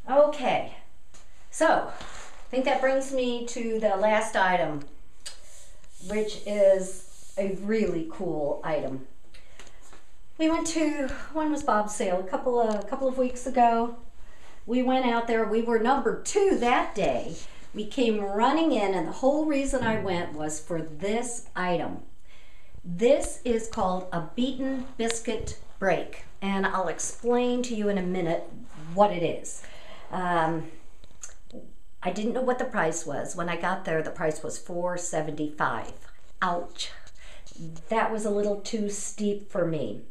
Okay, so I think that brings me to the last item, which is a really cool item. We went to, when was Bob's sale? A couple of weeks ago. We went out there. We were number 2 that day. We came running in, and the whole reason I went was for this item. This is called a beaten biscuit break, and I'll explain to you in a minute what it is. I didn't know what the price was. When I got there, the price was $4.75. Ouch. That was a little too steep for me.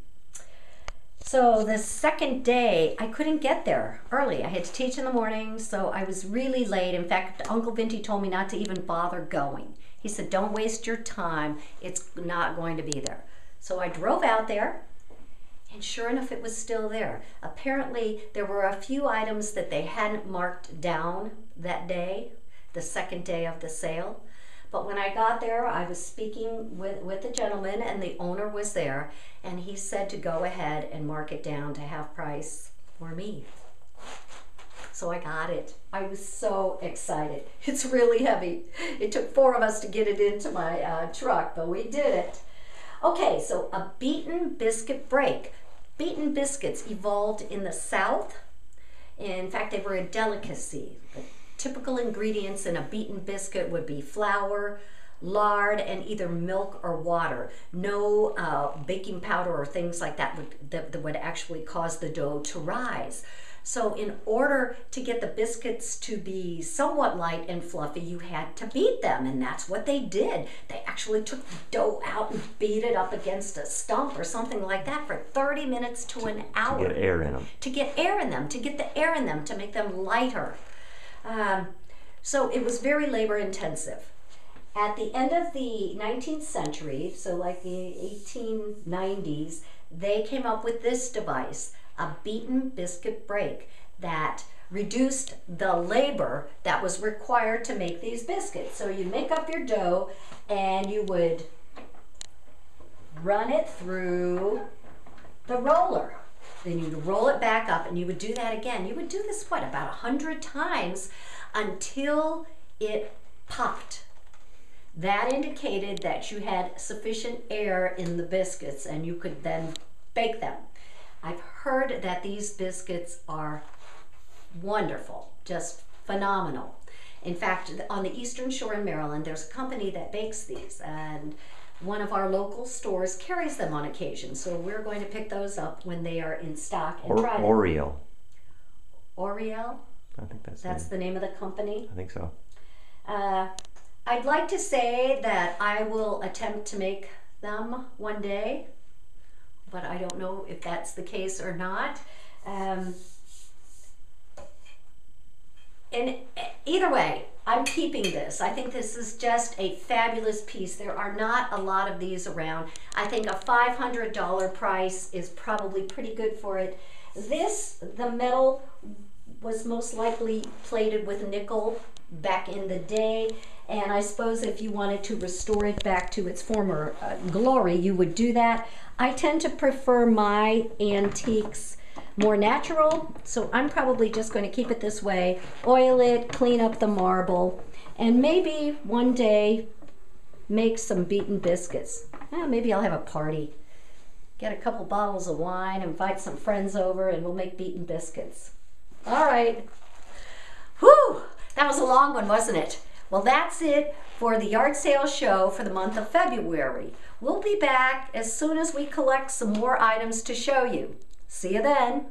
So the second day, I couldn't get there early. I had to teach in the morning, so I was really late. In fact, Uncle Vinty told me not to even bother going. He said, don't waste your time. It's not going to be there. So I drove out there, and sure enough, it was still there. Apparently, there were a few items that they hadn't marked down that day, the second day of the sale. But when I got there, I was speaking with the gentleman, and the owner was there, and he said to go ahead and mark it down to half price for me. So I got it. I was so excited. It's really heavy. It took 4 of us to get it into my truck, but we did it. Okay, so a beaten biscuit break. Beaten biscuits evolved in the South. In fact, they were a delicacy. The typical ingredients in a beaten biscuit would be flour, lard, and either milk or water. No baking powder or things like that would actually cause the dough to rise. So in order to get the biscuits to be somewhat light and fluffy, you had to beat them, and that's what they did. They actually took the dough out and beat it up against a stump or something like that for 30 minutes to an hour. To get air in them. To get air in them, to get the air in them, to make them lighter. So it was very labor intensive. At the end of the 19th century, so like the 1890s, they came up with this device, a beaten biscuit break, that reduced the labor that was required to make these biscuits. So you make up your dough, and you would run it through the roller. Then you'd roll it back up, and you would do that again. You would do this, what, about 100 times until it popped. That indicated that you had sufficient air in the biscuits, and you could then bake them. I've heard that these biscuits are wonderful, just phenomenal. In fact, on the Eastern Shore in Maryland, there's a company that bakes these, and one of our local stores carries them on occasion. So we're going to pick those up when they are in stock and try them. Oreo. Oreo? I think that's the name of the company. I think so. I'd like to say that I will attempt to make them one day, but I don't know if that's the case or not. And either way, I'm keeping this. I think this is just a fabulous piece. There are not a lot of these around. I think a $500 price is probably pretty good for it. The metal was most likely plated with nickel back in the day, and I suppose if you wanted to restore it back to its former glory, you would do that. I tend to prefer my antiques more natural, so I'm probably just going to keep it this way, oil it, clean up the marble, and maybe one day make some beaten biscuits. Maybe I'll have a party, get a couple bottles of wine, invite some friends over, and we'll make beaten biscuits. All right. Whew, that was a long one, wasn't it? Well, that's it for the yard sale show for the month of February. We'll be back as soon as we collect some more items to show you. See you then.